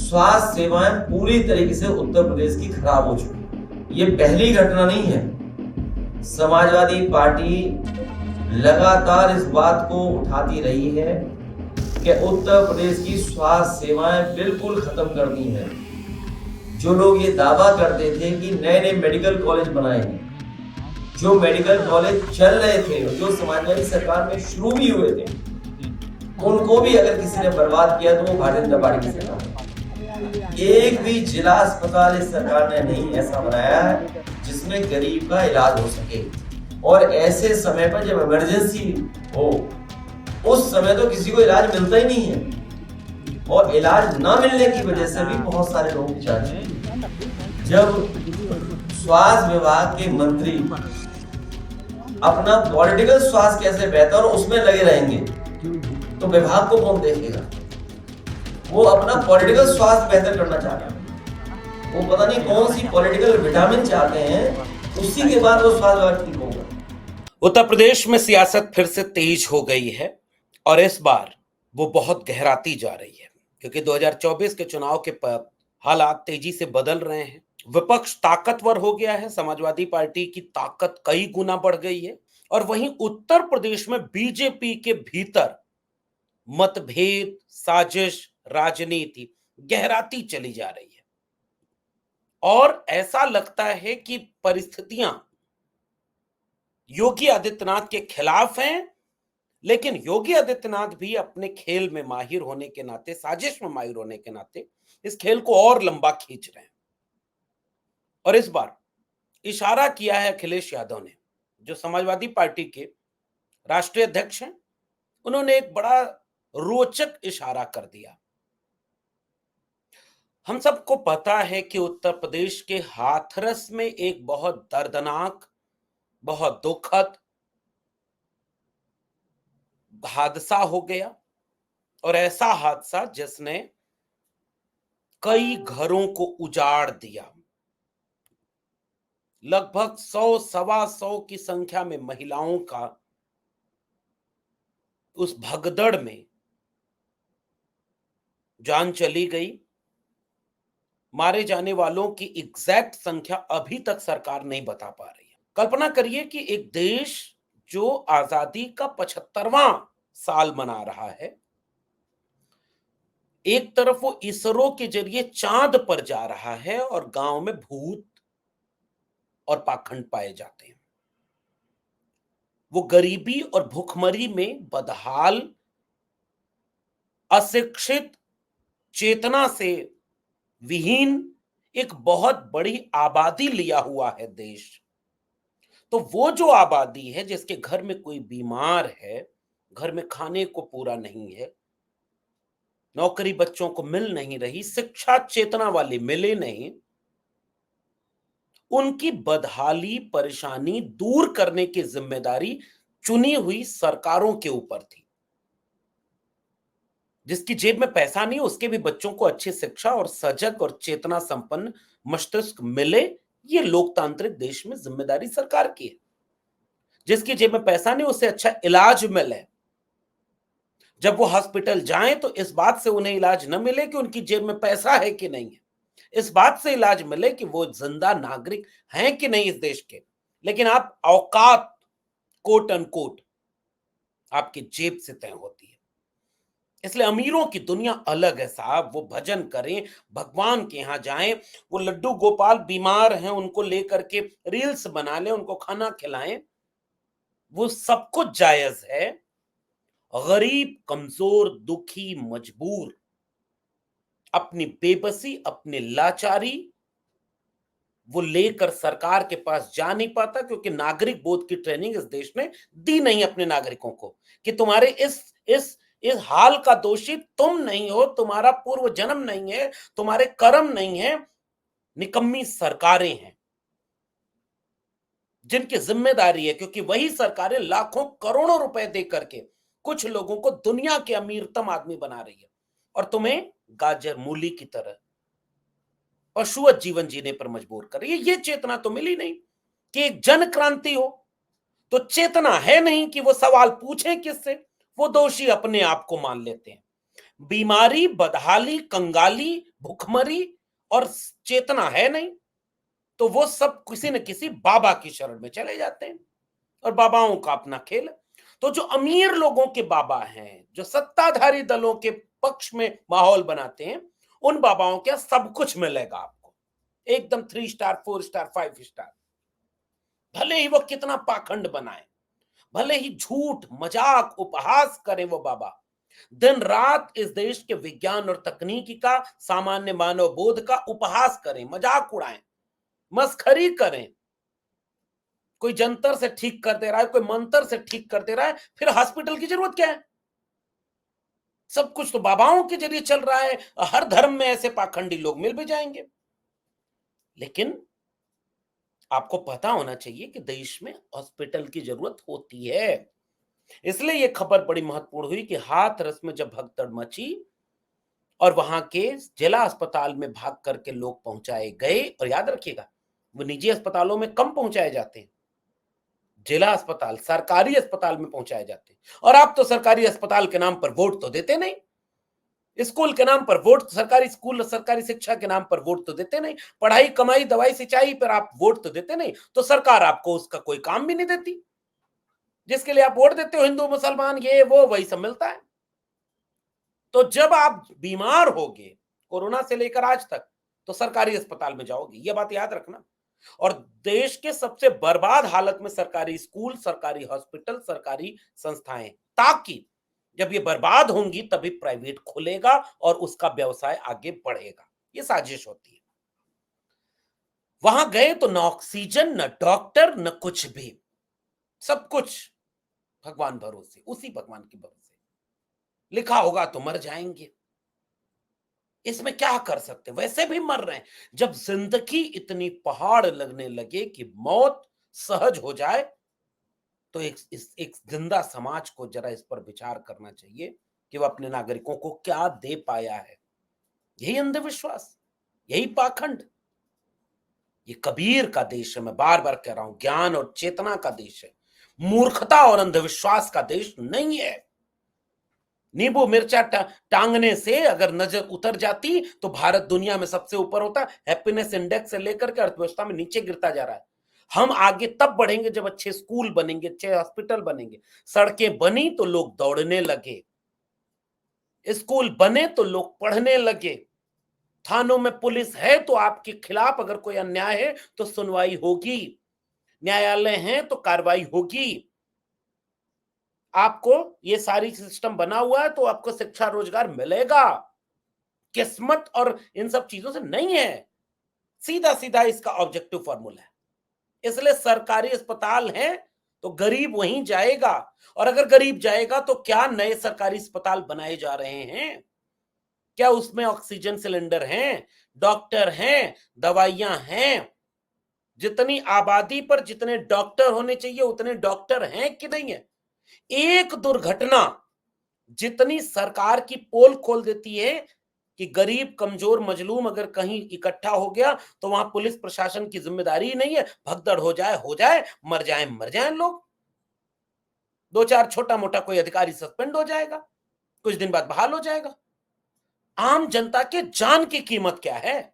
स्वास्थ्य सेवाएं पूरी तरीके से उत्तर प्रदेश की खराब हो चुकी। ये पहली घटना नहीं है। समाजवादी पार्टी लगातार इस बात को उठाती रही है कि उत्तर प्रदेश की स्वास्थ्य सेवाएं बिल्कुल खत्म करनी है। जो लोग ये दावा करते थे कि नए नए मेडिकल कॉलेज बनाएंगे, जो मेडिकल कॉलेज चल रहे थे, जो समाजवादी सरकार में शुरू भी हुए थे, उनको भी अगर किसी ने बर्बाद किया तो वो भारतीय जनता पार्टी की सरकार। एक भी जिला अस्पताल इस सरकार ने नहीं ऐसा बनाया है जिसमें गरीब का इलाज हो सके। और ऐसे समय पर जब इमरजेंसी हो, उस समय तो किसी को इलाज मिलता ही नहीं है, और इलाज ना मिलने की वजह से भी बहुत सारे लोगों की जान चली। जब स्वास्थ्य विभाग के मंत्री अपना पॉलिटिकल स्वास्थ्य कैसे बेहतर उसमें लगे रहेंगे तो विभाग को कौन देखेगा? वो अपना पॉलिटिकल स्वास्थ्य बेहतर करना चाहते हैं, वो पता नहीं कौन सी पॉलिटिकल विटामिन चाहते हैं, उसी के बाद वो स्वास्थ्य विभाग ठीक होगा। उत्तर प्रदेश में सियासत फिर से तेज हो गई है और इस बार वो बहुत गहराती जा रही है, क्योंकि 2024 के चुनाव के हालात तेजी से बदल रहे हैं। विपक्ष ताकतवर हो गया है, समाजवादी पार्टी की ताकत कई गुना बढ़ गई है, और वहीं उत्तर प्रदेश में बीजेपी के भीतर मतभेद, साजिश, राजनीति गहराती चली जा रही है। और ऐसा लगता है कि परिस्थितियां योगी आदित्यनाथ के खिलाफ हैं, लेकिन योगी आदित्यनाथ भी अपने खेल में माहिर होने के नाते, साजिश में माहिर होने के नाते इस खेल को और लंबा खींच रहे हैं। और इस बार इशारा किया है अखिलेश यादव ने, जो समाजवादी पार्टी के राष्ट्रीय अध्यक्ष हैं। उन्होंने एक बड़ा रोचक इशारा कर दिया। हम सबको पता है कि उत्तर प्रदेश के हाथरस में एक बहुत दर्दनाक, बहुत दुखद हादसा हो गया, और ऐसा हादसा जिसने कई घरों को उजाड़ दिया। लगभग 100-125 की संख्या में महिलाओं का उस भगदड़ में जान चली गई। मारे जाने वालों की एग्जैक्ट संख्या अभी तक सरकार नहीं बता पा रही है। कल्पना करिए कि एक देश जो आजादी का 75वां साल मना रहा है, एक तरफ वो इसरो के जरिए चांद पर जा रहा है और गांव में भूत और पाखंड पाए जाते हैं। वो गरीबी और भूखमरी में बदहाल, अशिक्षित, चेतना से विहीन एक बहुत बड़ी आबादी लिया हुआ है देश। तो वो जो आबादी है जिसके घर में कोई बीमार है, घर में खाने को पूरा नहीं है, नौकरी बच्चों को मिल नहीं रही, शिक्षा चेतना वाले मिले नहीं, उनकी बदहाली, परेशानी दूर करने की जिम्मेदारी चुनी हुई सरकारों के ऊपर थी। जिसकी जेब में पैसा नहीं, उसके भी बच्चों को अच्छी शिक्षा और सजग और चेतना संपन्न मस्तिष्क मिले, ये लोकतांत्रिक देश में जिम्मेदारी सरकार की है। जिसकी जेब में पैसा नहीं, उसे अच्छा इलाज मिले। जब वो हॉस्पिटल जाएं तो इस बात से उन्हें इलाज न मिले कि उनकी जेब में पैसा है कि नहीं है, इस बात से इलाज मिले कि वो जिंदा नागरिक हैं कि नहीं इस देश के। लेकिन आप औकात, कोट अनकोट, आपकी जेब से तय होती है। इसलिए अमीरों की दुनिया अलग है साहब। वो भजन करें, भगवान के यहां जाएं, वो लड्डू गोपाल बीमार हैं उनको लेकर के रील्स बना लें, उनको खाना खिलाएं, वो सब कुछ जायज है। गरीब, कमजोर, दुखी, मजबूर अपनी बेबसी, अपनी लाचारी वो लेकर सरकार के पास जा नहीं पाता, क्योंकि नागरिक बोध की ट्रेनिंग इस देश ने दी नहीं अपने नागरिकों को कि तुम्हारे इस हाल का दोषी तुम नहीं हो, तुम्हारा पूर्व जन्म नहीं है, तुम्हारे कर्म नहीं है, निकम्मी सरकारें हैं जिनकी जिम्मेदारी है, क्योंकि वही सरकारें लाखों करोड़ों रुपए दे करके कुछ लोगों को दुनिया के अमीरतम आदमी बना रही है और तुम्हें गाजर मूली की तरह पशुवत जीवन जीने पर मजबूर कर रही है। ये चेतना तो मिली नहीं कि एक जन क्रांति हो। तो चेतना है नहीं कि वो सवाल पूछें किससे, वो दोषी अपने आप को मान लेते हैं। बीमारी, बदहाली, कंगाली, भुखमरी और चेतना है नहीं, तो वो सब किसी न किसी बाबा की शरण में चले जाते हैं और बाबाओं का अपना खेल है। तो जो अमीर लोगों के बाबा हैं, जो सत्ताधारी दलों के पक्ष में माहौल बनाते हैं, उन बाबाओं के यहाँ सब कुछ मिलेगा आपको, एकदम 3 स्टार, 4 स्टार, 5 स्टार। भले ही वो कितना पाखंड बनाए, भले ही झूठ, मजाक, उपहास करें वो बाबा, दिन रात इस देश के विज्ञान और तकनीकी का, सामान्य मानव बोध का उपहास करें, मजाक उड़ाएं, मस्खरी करें। कोई जंतर से ठीक कर दे रहा है, कोई मंत्र से ठीक कर दे रहा है, फिर हॉस्पिटल की जरूरत क्या है? सब कुछ तो बाबाओं के जरिए चल रहा है। हर धर्म में ऐसे पाखंडी लोग मिल भी जाएंगे। लेकिन आपको पता होना चाहिए कि देश में हॉस्पिटल की जरूरत होती है। इसलिए यह खबर बड़ी महत्वपूर्ण हुई कि हाथरस में जब भगदड़ मची और वहां के जिला अस्पताल में भाग करके लोग पहुंचाए गए, और याद रखिएगा वो निजी अस्पतालों में कम पहुंचाए जाते हैं, जिला अस्पताल, सरकारी अस्पताल में पहुंचाए जाते हैं। और आप तो सरकारी अस्पताल के नाम पर वोट तो देते नहीं, स्कूल के नाम पर वोट, सरकारी स्कूल, सरकारी शिक्षा के नाम पर वोट तो देते नहीं, पढ़ाई, कमाई, दवाई, सिंचाई पर आप वोट तो देते नहीं, तो सरकार आपको उसका कोई काम भी नहीं देती। जिसके लिए आप वोट देते हो, हिंदू, मुसलमान, ये वो, वही सब मिलता है। तो जब आप बीमार होगे कोरोना से लेकर आज तक, तो सरकारी अस्पताल में जाओगे, ये बात याद रखना। और देश के सबसे बर्बाद हालत में सरकारी स्कूल, सरकारी हॉस्पिटल, सरकारी संस्थाएं, ताकि जब ये बर्बाद होंगी तभी प्राइवेट खुलेगा और उसका व्यवसाय आगे बढ़ेगा। ये साजिश होती है। वहां गए तो न ऑक्सीजन, न डॉक्टर, न कुछ भी, सब कुछ भगवान भरोसे, उसी भगवान के भरोसे। लिखा होगा तो मर जाएंगे, इसमें क्या कर सकते, वैसे भी मर रहे हैं। जब जिंदगी इतनी पहाड़ लगने लगे कि मौत सहज हो जाए, तो एक जिंदा समाज को जरा इस पर विचार करना चाहिए कि वह अपने नागरिकों को क्या दे पाया है। यही अंधविश्वास, यही पाखंड। ये कबीर का देश है, मैं बार बार कह रहा हूं, ज्ञान और चेतना का देश है, मूर्खता और अंधविश्वास का देश नहीं है। नींबू मिर्चा टांगने से अगर नजर उतर जाती तो भारत दुनिया में सबसे ऊपर होता। हैप्पीनेस इंडेक्स से लेकर के अर्थव्यवस्था में नीचे गिरता जा रहा है। हम आगे तब बढ़ेंगे जब अच्छे स्कूल बनेंगे, अच्छे हॉस्पिटल बनेंगे, सड़कें बनी तो लोग दौड़ने लगे, स्कूल बने तो लोग पढ़ने लगे, थानों में पुलिस है तो आपके खिलाफ अगर कोई अन्याय है तो सुनवाई होगी, न्यायालय है तो कार्रवाई होगी। आपको ये सारी सिस्टम बना हुआ है तो आपको शिक्षा, रोजगार मिलेगा। किस्मत और इन सब चीजों से नहीं है, सीधा सीधा इसका ऑब्जेक्टिव फॉर्मूला है। इसलिए सरकारी अस्पताल है तो गरीब वहीं जाएगा, और अगर गरीब जाएगा तो क्या नए सरकारी अस्पताल बनाए जा रहे हैं? क्या उसमें ऑक्सीजन सिलेंडर हैं, डॉक्टर हैं, दवाइयां हैं? जितनी आबादी पर जितने डॉक्टर होने चाहिए उतने डॉक्टर हैं कि नहीं है? एक दुर्घटना जितनी सरकार की पोल खोल देती है कि गरीब, कमजोर, मजलूम अगर कहीं इकट्ठा हो गया तो वहां पुलिस प्रशासन की जिम्मेदारी नहीं है, भगदड़ हो जाए, मर जाए लोग। दो चार छोटा मोटा कोई अधिकारी सस्पेंड हो जाएगा, कुछ दिन बाद बहाल हो जाएगा। आम जनता के जान की कीमत क्या है?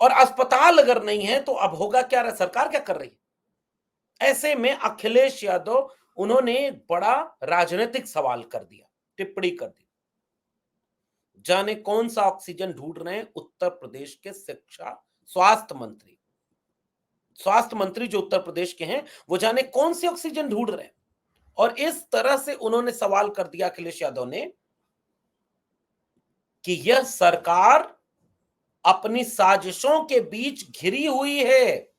और अस्पताल अगर नहीं है तो अब होगा क्या? सरकार क्या कर रही है? ऐसे में अखिलेश यादव, उन्होंने एक बड़ा राजनीतिक सवाल कर दिया, टिप्पणी कर दी। जाने कौन सा ऑक्सीजन ढूंढ रहे हैं उत्तर प्रदेश के स्वास्थ्य मंत्री जो उत्तर प्रदेश के हैं, वो जाने कौन सी ऑक्सीजन ढूंढ रहे हैं। और इस तरह से उन्होंने सवाल कर दिया अखिलेश यादव ने कि यह सरकार अपनी साजिशों के बीच घिरी हुई है।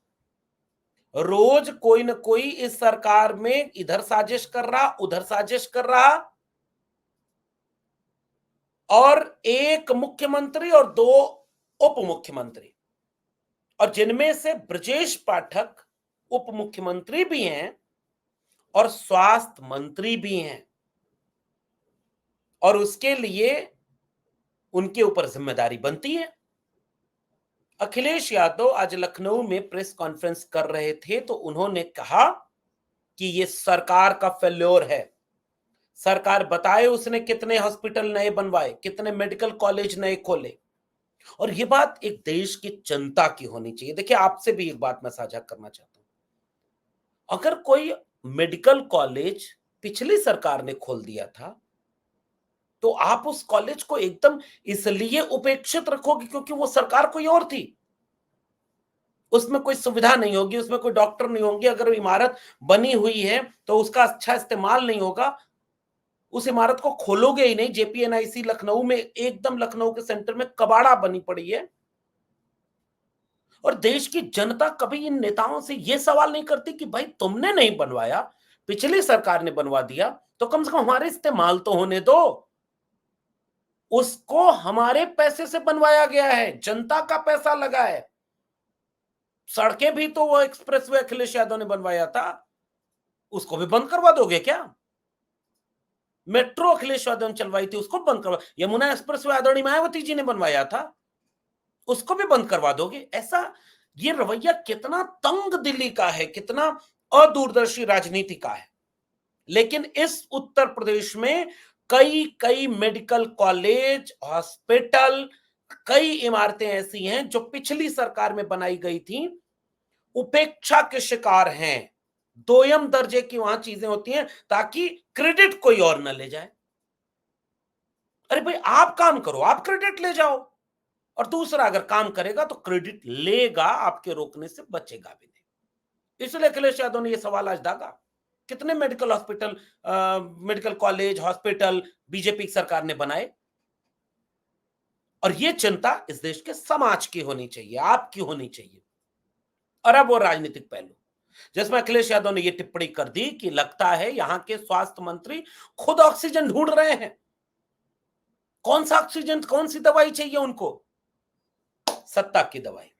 रोज कोई न कोई इस सरकार में इधर साजिश कर रहा, उधर साजिश कर रहा, और एक मुख्यमंत्री और दो उप मुख्यमंत्री, और जिनमें से ब्रजेश पाठक उप मुख्यमंत्री भी हैं और स्वास्थ्य मंत्री भी हैं, और उसके लिए उनके ऊपर जिम्मेदारी बनती है। अखिलेश यादव आज लखनऊ में प्रेस कॉन्फ्रेंस कर रहे थे तो उन्होंने कहा कि यह सरकार का फेल्योर है, सरकार बताए उसने कितने हॉस्पिटल नए बनवाए, कितने मेडिकल कॉलेज नए खोले। और ये बात एक देश की जनता की होनी चाहिए। देखिए, आपसे भी एक बात मैं साझा करना चाहता हूं। अगर कोई मेडिकल कॉलेज पिछली सरकार ने खोल दिया था, तो आप उस कॉलेज को एकदम इसलिए उपेक्षित रखोगे क्योंकि वो सरकार कोई और थी। उसमें कोई सुविधा नहीं होगी, उसमें कोई डॉक्टर नहीं होंगे। अगर इमारत बनी हुई है तो उसका अच्छा इस्तेमाल नहीं होगा, उस इमारत को खोलोगे ही नहीं। जेपीएनआईसी लखनऊ में, एकदम लखनऊ के सेंटर में कबाड़ा बनी पड़ी है। और देश की जनता कभी इन नेताओं से यह सवाल नहीं करती कि भाई तुमने नहीं बनवाया, पिछली सरकार ने बनवा दिया, तो कम से कम हमारे इस्तेमाल तो होने दो। उसको हमारे पैसे से बनवाया गया है, जनता का पैसा लगा है। सड़कें भी तो वो एक्सप्रेसवे अखिलेश यादव ने बनवाया था, उसको भी बंद करवा दोगे क्या? मेट्रो अखिलेश यादव ने चलवाई थी, उसको बंद करवा। यमुना एक्सप्रेसवे आदरणीय मायावती जी ने बनवाया था, उसको भी बंद करवा दोगे? ऐसा ये रवैया कितना तंग दिली का है, कितना अदूरदर्शी राजनीति का है। लेकिन इस उत्तर प्रदेश में कई कई मेडिकल कॉलेज, हॉस्पिटल, कई इमारतें ऐसी हैं जो पिछली सरकार में बनाई गई थी, उपेक्षा के शिकार हैं। दोयम दर्जे की वहां चीजें होती हैं ताकि क्रेडिट कोई और न ले जाए। अरे भाई, आप काम करो, आप क्रेडिट ले जाओ। और दूसरा अगर काम करेगा तो क्रेडिट लेगा, आपके रोकने से बचेगा भी नहीं। इसलिए अखिलेश यादव ने यह सवाल आज दागा। कितने medical hospital, medical college, hospital BJP सरकार ने बनाए। और यह चिंता इस देश के समाज की होनी चाहिए, आपकी होनी चाहिए। और अब वो राजनीतिक पहलू, जिसमें अखिलेश यादव ने यह टिप्पणी कर दी कि लगता है यहां के स्वास्थ्य मंत्री खुद ऑक्सीजन ढूंढ रहे हैं। कौन सा ऑक्सीजन, कौन सी दवाई चाहिए उनको? सत्ता की दवाई।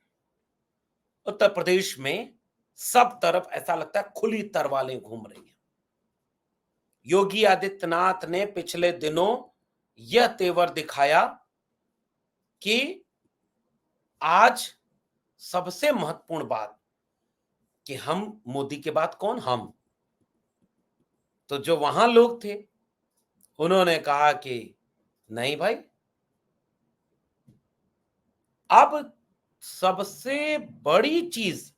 उत्तर प्रदेश में सब तरफ ऐसा लगता है खुली तरवालें घूम रही हैं। योगी आदित्यनाथ ने पिछले दिनों यह तेवर दिखाया कि आज सबसे महत्वपूर्ण बात कि हम मोदी के बाद कौन? हम। तो जो वहां लोग थे उन्होंने कहा कि नहीं भाई, अब सबसे बड़ी चीज,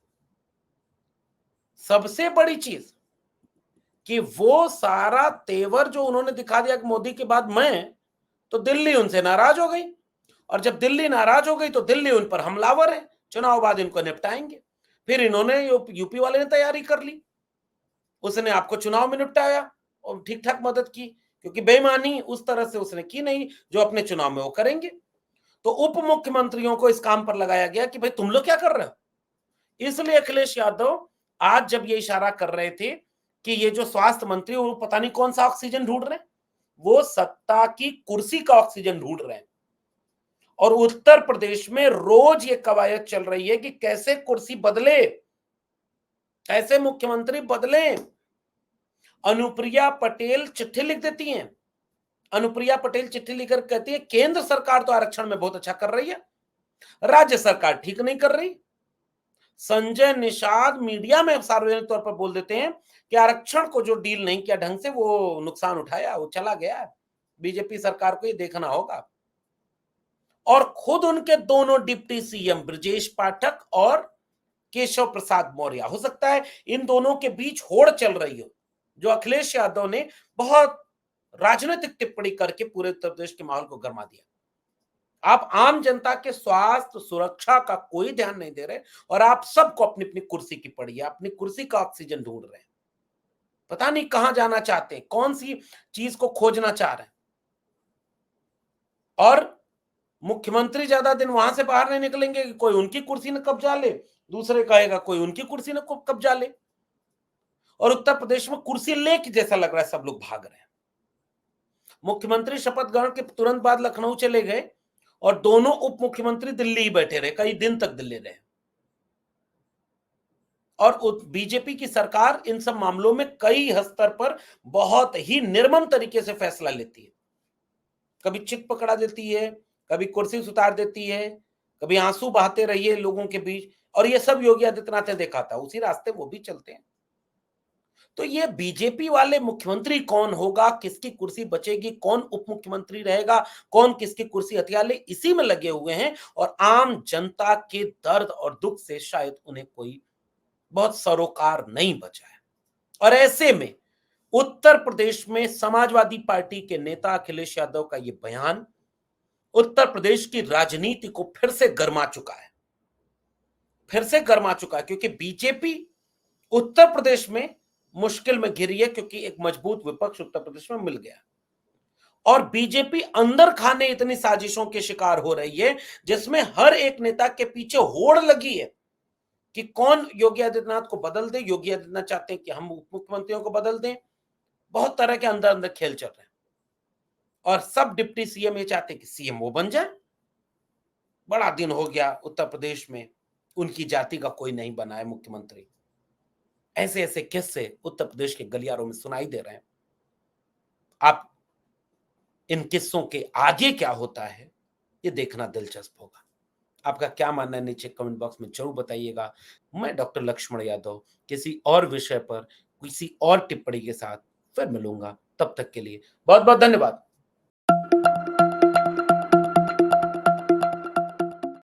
सबसे बड़ी चीज कि वो सारा तेवर जो उन्होंने दिखा दिया कि मोदी के बाद मैं, तो दिल्ली उनसे नाराज हो गई। और जब दिल्ली नाराज हो गई तो दिल्ली उन पर हमलावर है, चुनाव बाद इनको निपटाएंगे। फिर इन्होंने यूपी वाले ने तैयारी कर ली, उसने आपको चुनाव में निपटाया और ठीक ठाक मदद की, क्योंकि बेईमानी उस तरह से उसने की नहीं जो अपने चुनाव में वो करेंगे। तो उप मुख्यमंत्रियों को इस काम पर लगाया गया कि भाई तुम लोग क्या कर रहे हो। इसलिए अखिलेश यादव आज जब ये इशारा कर रहे थे कि ये जो स्वास्थ्य मंत्री वो पता नहीं कौन सा ऑक्सीजन ढूंढ रहे हैं, वो सत्ता की कुर्सी का ऑक्सीजन ढूंढ रहे हैं। और उत्तर प्रदेश में रोज ये कवायद चल रही है कि कैसे कुर्सी बदले, कैसे मुख्यमंत्री बदले। अनुप्रिया पटेल चिट्ठी लिख देती हैं। अनुप्रिया पटेल चिट्ठी लिखकर कहती है केंद्र सरकार तो आरक्षण में बहुत अच्छा कर रही है, राज्य सरकार ठीक नहीं कर रही। संजय निषाद मीडिया में सार्वजनिक तौर पर बोल देते हैं कि आरक्षण को जो डील नहीं किया ढंग से, वो नुकसान उठाया, वो चला गया। बीजेपी सरकार को ये देखना होगा। और खुद उनके दोनों डिप्टी सीएम ब्रजेश पाठक और केशव प्रसाद मौर्य, हो सकता है इन दोनों के बीच होड़ चल रही हो, जो अखिलेश यादव ने बहुत राजनीतिक टिप्पणी करके पूरे उत्तर प्रदेश के माहौल को गर्मा दिया। आप आम जनता के स्वास्थ्य सुरक्षा का कोई ध्यान नहीं दे रहे और आप सबको अपनी अपनी कुर्सी की पड़ी है, अपनी कुर्सी का ऑक्सीजन ढूंढ रहे हैं। पता नहीं कहां जाना चाहते हैं, कौन सी चीज को खोजना चाह रहे हैं। और मुख्यमंत्री ज्यादा दिन वहां से बाहर नहीं निकलेंगे कि कोई उनकी कुर्सी ने कब्जा ले, दूसरे कहेगा कोई उनकी कुर्सी ने कब्जा ले। और उत्तर प्रदेश में कुर्सी लेके जैसा लग रहा है सब लोग भाग रहे हैं। मुख्यमंत्री शपथ ग्रहण के तुरंत बाद लखनऊ चले गए और दोनों उप मुख्यमंत्री दिल्ली ही बैठे रहे, कई दिन तक दिल्ली रहे। और बीजेपी की सरकार इन सब मामलों में कई स्तर पर बहुत ही निर्मम तरीके से फैसला लेती है। कभी चिट पकड़ा देती है, कभी कुर्सी से उतार देती है, कभी आंसू बहाते रहिए लोगों के बीच। और ये सब योगी आदित्यनाथ ने देखा था, उसी रास्ते वो भी चलते हैं। तो ये बीजेपी वाले मुख्यमंत्री कौन होगा, किसकी कुर्सी बचेगी, कौन उप मुख्यमंत्री रहेगा, कौन किसकी कुर्सी हथिया ले, इसी में लगे हुए हैं। और आम जनता के दर्द और दुख से शायद उन्हें कोई बहुत सरोकार नहीं बचा है। और ऐसे में उत्तर प्रदेश में समाजवादी पार्टी के नेता अखिलेश यादव का यह बयान उत्तर प्रदेश की राजनीति को फिर से गरमा चुका है, क्योंकि बीजेपी उत्तर प्रदेश में मुश्किल में घिरी है, क्योंकि एक मजबूत विपक्ष उत्तर प्रदेश में मिल गया और बीजेपी अंदर खाने इतनी साजिशों के शिकार हो रही है, जिसमें हर एक नेता के पीछे होड़ लगी है कि कौन योगी आदित्यनाथ को बदल दे। योगी आदित्यनाथ चाहते हैं कि हम उप मुख्यमंत्रियों को बदल दें। बहुत तरह के अंदर अंदर खेल चल रहे हैं और सब डिप्टी सीएम ये चाहते हैं कि सीएम वो बन जाए। बड़ा दिन हो गया उत्तर प्रदेश में उनकी जाति का कोई नहीं बना है मुख्यमंत्री। ऐसे ऐसे किस्से उत्तर प्रदेश के गलियारों में सुनाई दे रहे हैं। आप इन किस्सों के आगे क्या होता है ये देखना दिलचस्प होगा। आपका क्या मानना है नीचे कमेंट बॉक्स में जरूर बताइएगा। मैं डॉक्टर लक्ष्मण यादव किसी और विषय पर किसी और टिप्पणी के साथ फिर मिलूंगा। तब तक के लिए बहुत बहुत धन्यवाद।